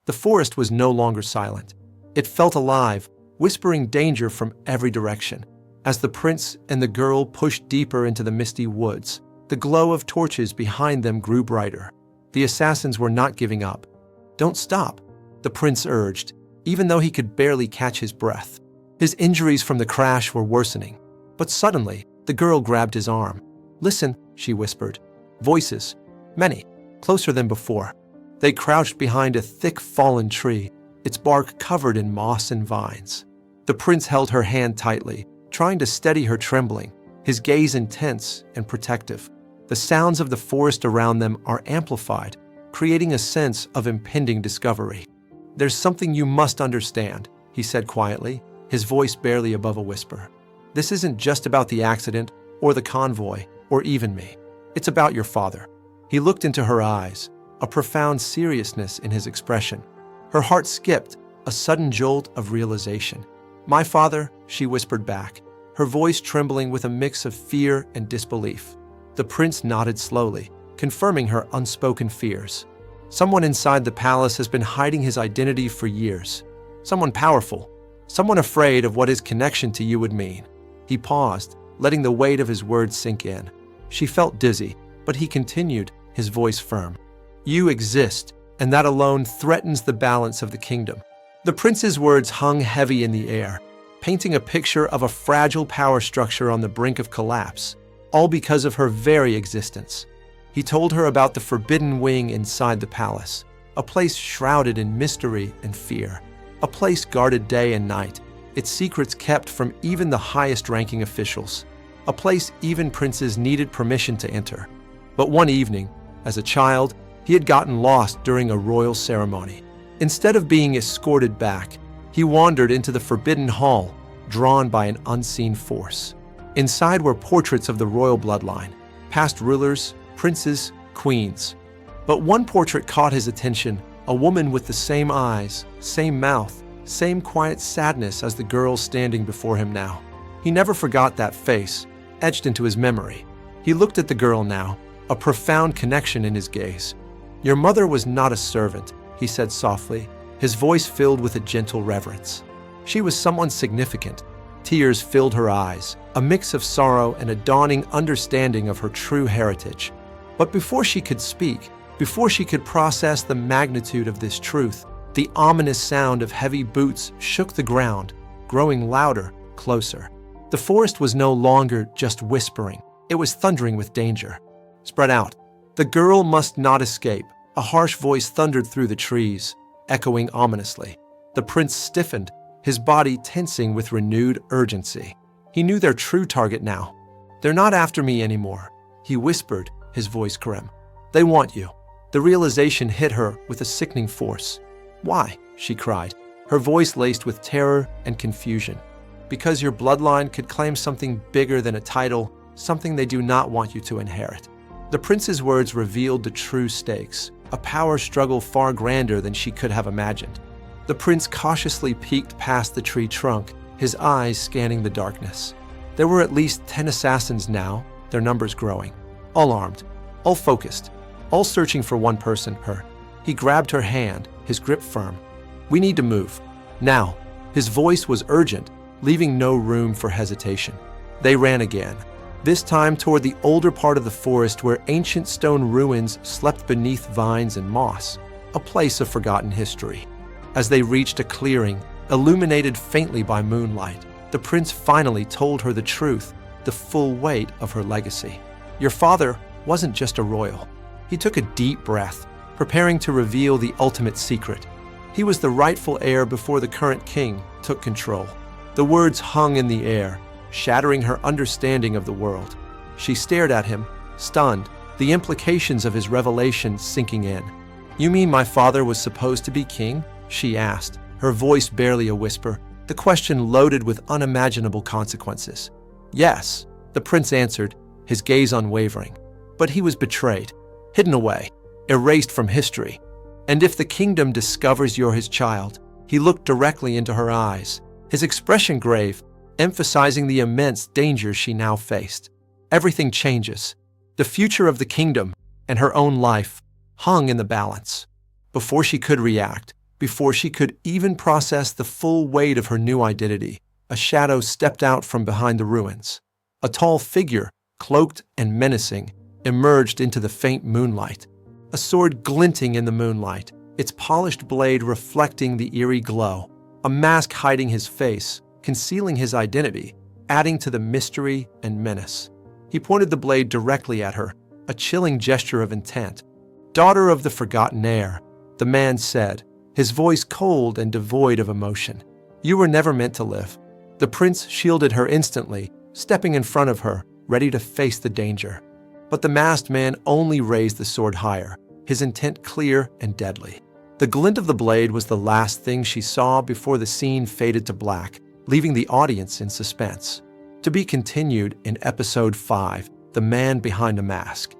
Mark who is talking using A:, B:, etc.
A: The forest was no longer silent. It felt alive, whispering danger from every direction. As the prince and the girl pushed deeper into the misty woods, the glow of torches behind them grew brighter. The assassins were not giving up. "Don't stop," the prince urged, even though he could barely catch his breath. His injuries from the crash were worsening. But suddenly, the girl grabbed his arm. "Listen," she whispered. Voices, many, closer than before. They crouched behind a thick fallen tree, its bark covered in moss and vines. The prince held her hand tightly, trying to steady her trembling, his gaze intense and protective. The sounds of the forest around them are amplified, creating a sense of impending discovery. "There's something you must understand," he said quietly, his voice barely above a whisper. "This isn't just about the accident, or the convoy, or even me. It's about your father." He looked into her eyes, a profound seriousness in his expression. Her heart skipped, a sudden jolt of realization. "My father," she whispered back, her voice trembling with a mix of fear and disbelief. The prince nodded slowly, confirming her unspoken fears. "Someone inside the palace has been hiding his identity for years. Someone powerful. Someone afraid of what his connection to you would mean." He paused, letting the weight of his words sink in. She felt dizzy, but he continued, his voice firm. "You exist, and that alone threatens the balance of the kingdom." The prince's words hung heavy in the air, painting a picture of a fragile power structure on the brink of collapse, all because of her very existence. He told her about the forbidden wing inside the palace, a place shrouded in mystery and fear, a place guarded day and night, its secrets kept from even the highest-ranking officials, a place even princes needed permission to enter. But one evening, as a child, he had gotten lost during a royal ceremony. Instead of being escorted back, he wandered into the forbidden hall, drawn by an unseen force. Inside were portraits of the royal bloodline, past rulers, princes, queens. But one portrait caught his attention, a woman with the same eyes, same mouth, same quiet sadness as the girl standing before him now. He never forgot that face, etched into his memory. He looked at the girl now, a profound connection in his gaze. "Your mother was not a servant," he said softly, his voice filled with a gentle reverence. "She was someone significant." Tears filled her eyes, a mix of sorrow and a dawning understanding of her true heritage. But before she could speak, before she could process the magnitude of this truth, the ominous sound of heavy boots shook the ground, growing louder, closer. The forest was no longer just whispering, it was thundering with danger. "Spread out. The girl must not escape," a harsh voice thundered through the trees, echoing ominously. The prince stiffened, his body tensing with renewed urgency. He knew their true target now. "They're not after me anymore," he whispered, his voice grim. "They want you." The realization hit her with a sickening force. "Why?" she cried, her voice laced with terror and confusion. "Because your bloodline could claim something bigger than a title, something they do not want you to inherit." The prince's words revealed the true stakes, a power struggle far grander than she could have imagined. The prince cautiously peeked past the tree trunk, his eyes scanning the darkness. There were at least 10 assassins now, their numbers growing. All armed, all focused, all searching for one person, her. He grabbed her hand, his grip firm. "We need to move. Now." His voice was urgent, leaving no room for hesitation. They ran again, this time toward the older part of the forest where ancient stone ruins slept beneath vines and moss, a place of forgotten history. As they reached a clearing, illuminated faintly by moonlight, the prince finally told her the truth, the full weight of her legacy. Your father wasn't just a royal. He took a deep breath, preparing to reveal the ultimate secret. He was the rightful heir before the current king took control. The words hung in the air, shattering her understanding of the world. She stared at him, stunned, the implications of his revelation sinking in. "You mean my father was supposed to be king?" she asked, her voice barely a whisper, the question loaded with unimaginable consequences. "Yes," the prince answered, his gaze unwavering. "But he was betrayed, hidden away, erased from history. And if the kingdom discovers you're his child," he looked directly into her eyes, his expression grave, emphasizing the immense danger she now faced. "Everything changes. The future of the kingdom and her own life hung in the balance." Before she could react, Before she could even process the full weight of her new identity, a shadow stepped out from behind the ruins. A tall figure, cloaked and menacing, emerged into the faint moonlight. A sword glinting in the moonlight, its polished blade reflecting the eerie glow. A mask hiding his face, concealing his identity, adding to the mystery and menace. He pointed the blade directly at her, a chilling gesture of intent. "Daughter of the Forgotten Heir," the man said, his voice cold and devoid of emotion. "You were never meant to live." The prince shielded her instantly, stepping in front of her, ready to face the danger. But the masked man only raised the sword higher, his intent clear and deadly. The glint of the blade was the last thing she saw before the scene faded to black, leaving the audience in suspense. To be continued in Episode 5, The Man Behind a Mask.